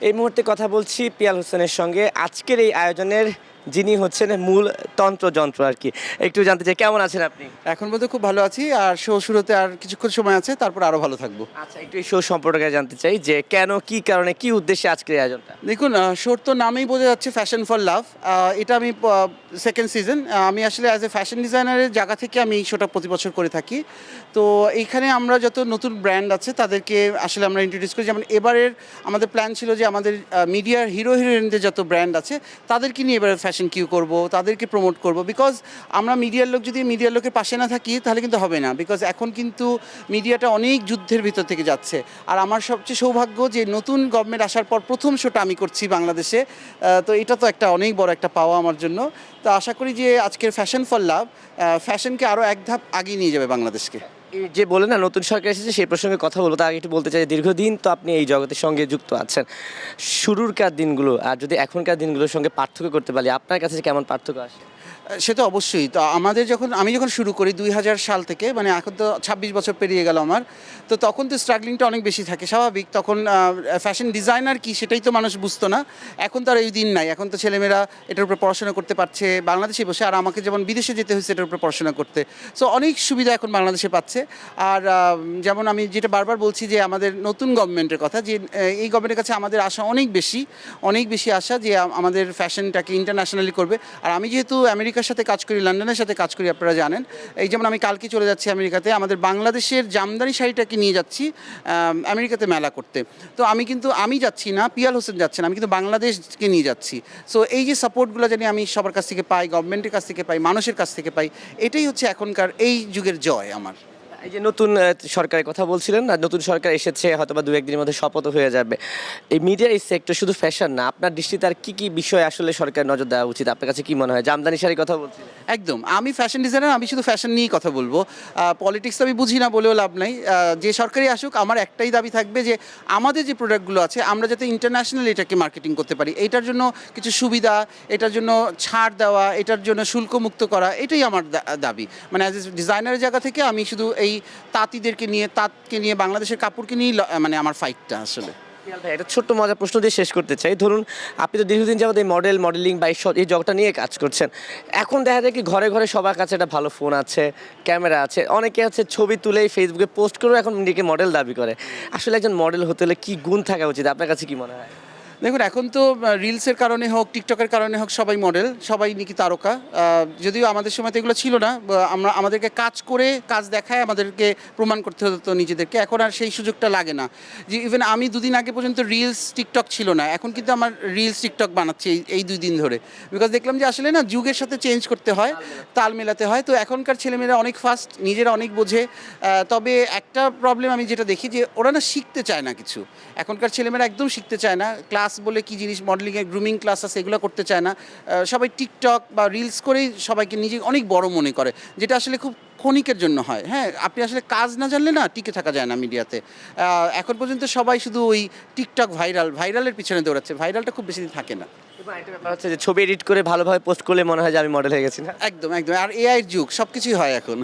এই মুহূর্তে কথা বলছি পিয়াল হোসেনের সঙ্গে। আজকের এই আয়োজনের যিনি হচ্ছেন মূল তন্ত্রযন্ত্র আর কি। একটু জানতে চাই কেমন আছেন আপনি? এখন বলতে খুব ভালো আছি, আর শো শুরুতে আর কিছুক্ষণ সময় আছে, তারপর আরো ভালো থাকবো। আচ্ছা, একটু এই শো সম্পর্কে জানতে চাই যে কেন, কি কারণে, কি উদ্দেশ্যে আজকের এই আয়োজনটা? দেখুন, শোর তো নামেই বোঝা যাচ্ছে ফ্যাশন ফর লাভ। এটা আমি সেকেন্ড সিজন, আমি আসলে অ্যাজ এ ফ্যাশন ডিজাইনারের জায়গা থেকে আমি এই শোটা প্রতি বছর করে থাকি। তো এইখানে আমরা যত নতুন ব্র্যান্ড আছে তাদেরকে আসলে আমরা ইন্ট্রোডিউস করি। যেমন এবারের আমাদের প্ল্যান ছিল যে আমাদের মিডিয়ার হিরো হিরোইনদের যত ব্র্যান্ড আছে তাদেরকে নিয়ে এবারে ফ্যাশন কিউ করব, তাদেরকে প্রমোট করব। বিকজ আমরা মিডিয়ার লোক যদি মিডিয়ার লোকের পাশে না থাকি তাহলে কিন্তু হবে না। বিকজ এখন কিন্তু মিডিয়াটা অনেক যুদ্ধের ভিতর থেকে যাচ্ছে। আর আমার সবচেয়ে সৌভাগ্য যে নতুন গভর্নমেন্ট আসার পর প্রথম শোটা আমি করছি বাংলাদেশে। তো এটা তো একটা অনেক বড় একটা পাওয়া আমার জন্য। তো আশা করি যে আজকের ফ্যাশন ফর লাভ ফ্যাশনকে আরও এক ধাপ আগিয়ে নিয়ে যাবে বাংলাদেশকে। এই যে বলেন না নতুন সরকার এসেছে, সেই প্রসঙ্গে কথা বলবো। তার আগে একটু বলতে চাই, দীর্ঘদিন তো আপনি এই জগতের সঙ্গে যুক্ত আছেন। শুরুরকার দিনগুলো আর যদি এখনকার দিনগুলোর সঙ্গে পার্থক্য করতে পারি, আপনার কাছে কেমন পার্থক্য আসে? সে তো অবশ্যই। তো আমি যখন শুরু করি 2000 সাল থেকে, মানে এখন তো 26 বছর পেরিয়ে গেল আমার। তো তখন তো স্ট্রাগলিংটা অনেক বেশি থাকে, স্বাভাবিক। তখন ফ্যাশন ডিজাইনার কি সেটাই তো মানুষ বুঝতো না। এখন তো আর এই দিন নাই, এখন তো ছেলেমেয়েরা এটার উপরে পড়াশোনা করতে পারছে বাংলাদেশে বসে। আর আমাকে যেমন বিদেশে যেতে হয়েছে এটার উপরে পড়াশোনা করতে। সো অনেক সুবিধা এখন বাংলাদেশে পাচ্ছে। আর যেমন আমি যেটা বারবার বলছি যে আমাদের নতুন গভর্নমেন্টের কথা, যে এই গভর্নমেন্টের কাছে আমাদের আশা অনেক বেশি আশা যে আমাদের ফ্যাশনটাকে ইন্টারন্যাশনালি করবে। আর আমি যেহেতু আমেরিকার সাথে কাজ করি, লন্ডনের সাথে কাজ করি, আপনারা জানেন। এই যেমন আমি কালকে চলে যাচ্ছি আমেরিকাতে, আমাদের বাংলাদেশের জামদানি শাড়িটাকে নিয়ে যাচ্ছি আমেরিকাতে মেলা করতে। তো আমি যাচ্ছি না, পিয়াল হোসেন যাচ্ছেন, আমি কিন্তু বাংলাদেশকে নিয়ে যাচ্ছি। সো এই যে সাপোর্টগুলো জানি আমি সবার কাছ থেকে পাই, গভর্নমেন্টের কাছ থেকে পাই, মানুষের কাছ থেকে পাই, এটাই হচ্ছে এখনকার এই যুগের জয় আমার। এই যে নতুন সরকারের কথা বলছিলেন না, নতুন সরকার এসেছে, হয়তো বা দু একদিনের মধ্যে শপথ হয়ে যাবে। এই মিডিয়া এই সেক্টর শুধু ফ্যাশন না, আপনার দৃষ্টিতে আর কি কি বিষয় আসলে সরকার নজর দেওয়া উচিত? আপনার কাছে কি মনে হয়? জামদানি শাড়ির কথা বলছিলেন। একদম, আমি ফ্যাশন ডিজাইনার, আমি শুধু ফ্যাশন নিয়েই কথা বলবো। পলিটিক্স আমি বুঝি না বলেও লাভ নাই। যে সরকারি আসুক, আমার একটাই দাবি থাকবে যে আমাদের যে প্রোডাক্টগুলো আছে আমরা যাতে ইন্টারন্যাশনাল এটাকে মার্কেটিং করতে পারি। এটার জন্য কিছু সুবিধা, এটার জন্য ছাড় দেওয়া, এটার জন্য শুল্কমুক্ত করা, এটাই আমার দাবি। মানে অ্যাজ এ ডিজাইনারের জায়গা থেকে আমি শুধু এই তাঁতকে নিয়ে বাংলাদেশের কাপড়কে নিয়ে মানে আমার ফাইটটা আসলে। ভাই, একটা ছোট্ট মজার প্রশ্ন দিয়ে শেষ করতে চাই। ধরুন আপনি তো দীর্ঘদিন যাবত এই মডেলিং বা এই জগৎটা নিয়ে কাজ করছেন। এখন দেখা যায় কি ঘরে ঘরে সবার কাছে একটা ভালো ফোন আছে, ক্যামেরা আছে, অনেকে আছে ছবি তুলেই ফেসবুকে পোস্ট করেও এখন নিজেকে মডেল দাবি করে। আসলে একজন মডেল হতে হলে কি গুণ থাকা উচিত? আপনার কাছে কি মনে হয়? দেখুন, এখন তো রিলসের কারণে হোক, টিকটকের কারণে হোক, সবাই মডেল, সবাই নাকি তারকা। যদিও আমাদের সময় তো এগুলো ছিল না। আমাদেরকে কাজ করে, কাজ দেখায় আমাদেরকে প্রমাণ করতে হতো নিজেদেরকে। এখন আর সেই সুযোগটা লাগে না। যে ইভেন আমি দুদিন আগে পর্যন্ত রিলস টিকটক ছিল না, এখন কিন্তু আমার রিলস টিকটক বানাচ্ছি এই 2 দিন ধরে। বিকজ দেখলাম যে আসলে না, যুগের সাথে চেঞ্জ করতে হয়, তাল মেলাতে হয়। তো এখনকার ছেলেমেয়েরা অনেক ফাস্ট, নিজেরা অনেক বোঝে। তবে একটা প্রবলেম আমি যেটা দেখি যে ওরা না শিখতে চায় না কিছু। এখনকার ছেলেমেয়েরা একদম শিখতে চায় না। ক্লাস বলে কি জিনিস, মডেলিংয়ের গ্রুমিং ক্লাস আছে, এগুলো করতে চায় না। সবাই টিকটক বা রিলস করেই সবাইকে নিজে অনেক বড় মনে করে, যেটা আসলে খুব ক্ষণিকের জন্য হয়। হ্যাঁ, আপনি আসলে কাজ না জানলে না টিকে থাকা যায় না মিডিয়াতে। এখন পর্যন্ত সবাই শুধু ওই টিকটক ভাইরালের পিছনে দৌড়াচ্ছে, ভাইরালটা খুব বেশি দিন থাকে না। এবং একটা ব্যাপার হচ্ছে যে ছবি এডিট করে ভালোভাবে পোস্ট করলে মনে হয় যে আমি মডেল হয়ে গেছি না। একদম। আর এআইয়ের যুগ, সব কিছুই হয় এখন।